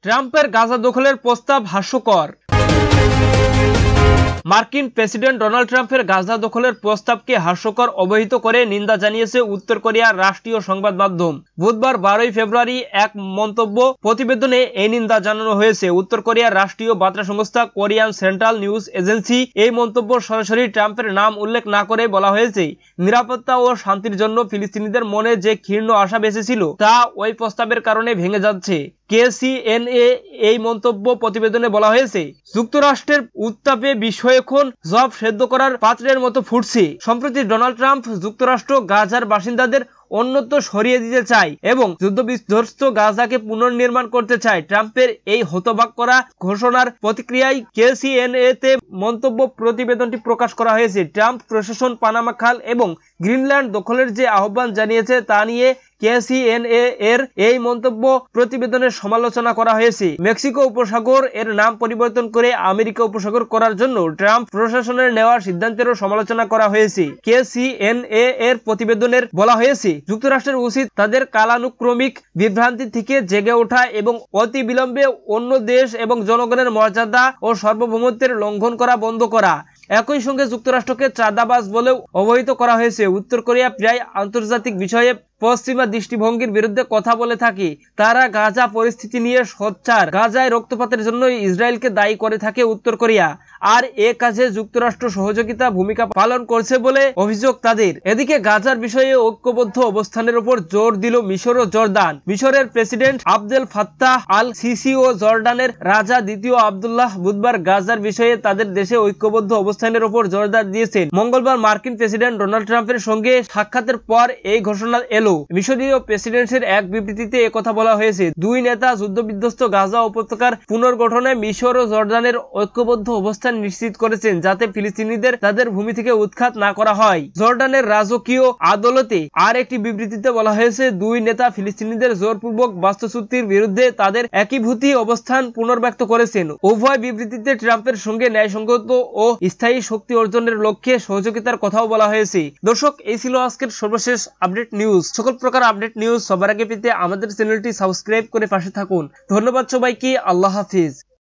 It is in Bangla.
ট্রাম্পের গাজা দখলের প্রস্তাব হাস্যকর। মার্কিন প্রেসিডেন্ট ডোনাল্ড ট্রাম্পের গাজা দখলের প্রস্তাবকে হাস্যকর অবহিত করে নিন্দা জানিয়েছে উত্তর কোরিয়ার রাষ্ট্রীয় সংবাদ মাধ্যম। বুধবার 12 ফেব্রুয়ারি এক মন্তব্য প্রতিবেদনে এই নিন্দা জানানো হয়েছে। উত্তর কোরিয়ার রাষ্ট্রীয় বার্তা সংস্থা কোরিয়ান সেন্ট্রাল নিউজ এজেন্সি এই মন্তব্য সরাসরি ট্রাম্পের নাম উল্লেখ না করে বলা হয়েছে, নিরাপত্তা ও শান্তির জন্য ফিলিস্তিনিদের মনে যে ক্ষীণ আশা বেঁচেছিল তা ওই প্রস্তাবের কারণে ভেঙে যাচ্ছে। KCNA এই মন্তব্য প্রতিবেদনে বলা হয়েছে, যুক্তরাষ্ট্রের উত্তাপে বিশ্ব এখন জব সেদ্ধ করার পাত্রের মতো ফুটছে। সম্প্রতি ডোনাল্ড ট্রাম্প যুক্তরাষ্ট্র গাজার বাসিন্দাদের অন্যত্র সরিয়ে দিতে চায় এবং যুদ্ধবিধ্বস্ত গাজাকে পুনর্নির্মাণ করতে চায়। ট্রাম্পের এই হতবাক করা ঘোষণার প্রতিক্রিয়ায় KCNA তে মন্তব্য প্রতিবেদনটি প্রকাশ করা হয়েছে। ট্রাম্প প্রশাসন পানামা খাল এবং গ্রিনল্যান্ড দখলের যে আহ্বান জানিয়েছে তা নিয়ে KCNA এর এই মন্তব্য প্রতিবেদনের সমালোচনা করা হয়েছে। মেক্সিকো উপসাগর এর নাম পরিবর্তন করে আমেরিকা উপসাগর করার জন্য ট্রাম্প প্রশাসনের নেওয়া সিদ্ধান্তেরও সমালোচনা করা হয়েছে। KCNA এর প্রতিবেদনের বলা হয়েছে, যুক্তরাষ্ট্রের উচিত তাদের কালানুক্রমিক বিভ্রান্তি থেকে জেগে ওঠা এবং অতি বিলম্বে অন্য দেশ এবং জনগণের মর্যাদা ও সার্বভৌমত্বের লঙ্ঘন করা বন্ধ করা। একই সঙ্গে যুক্তরাষ্ট্রকে চাঁদাবাজ বলেও অবহিত করা হয়েছে। উত্তর কোরিয়া প্রায় আন্তর্জাতিক বিষয়ে পশ্চিমা দৃষ্টিভঙ্গির বিরুদ্ধে কথা বলে থাকে। তারা গাজা পরিস্থিতি নিয়ে সোচ্চার। গাজায় রক্তপাতের জন্য ইসরায়েলকে দায়ী করে থাকে উত্তর কোরিয়া, আর এ কাজে যুক্তরাষ্ট্র সহযোগিতা ভূমিকা পালন করছে বলে অভিযোগ তাদের। এদিকে গাজার বিষয়ে ঐক্যবদ্ধ অবস্থানের উপর জোর দিল মিশর ও জর্দান। মিশরের president Abdel Fattah al Sisi ও জর্ডানের রাজা দ্বিতীয় আব্দুল্লাহ বুধবার গাজার বিষয়ে তাদের দেশে ঐক্যবদ্ধ অবস্থানের উপর জোরদার দিয়েছেন। মঙ্গলবার মার্কিন প্রেসিডেন্ট ডোনাল্ড ট্রাম্পের সঙ্গে সাক্ষাতের পর এই ঘোষণা এলো। মিশরীয় প্রেসিডেন্টের এক বিবৃতিতে একথা বলা হয়েছে, দুই নেতা যুদ্ধবিধ্বস্ত গাজা উপত্যকার পুনর্গঠনে মিশর ও জর্ডানের ঐক্যবদ্ধ অবস্থান নিশ্চিত করেছেন, যাতে ফিলিস্তিনিদের তাদের ভূমি থেকে উৎখাত না করা হয়। জর্ডানের রাজকীয় আদালতে আর একটি বিবৃতিতে বলা হয়েছে, দুই নেতা ফিলিস্তিনিদের জোরপূর্বক বাস্তুচ্যুতির বিরুদ্ধে তাদের একীভূতি অবস্থান পুনর্ব্যক্ত করেছেন। উভয় বিবৃতিতে ট্রাম্পের সঙ্গে ন্যায়সঙ্গত ও স্থায়ী শক্তি অর্জনের লক্ষ্যে সহযোগিতার কথাও বলা হয়েছে। দর্শক, এই ছিল আজকের সর্বশেষ আপডেট নিউজ। সকল প্রকার আপডেট নিউজ সবার আগে পেতে আমাদের চ্যানেলটি সাবস্ক্রাইব করে পাশে থাকুন। ধন্যবাদ সবাইকে। আল্লাহ হাফিজ।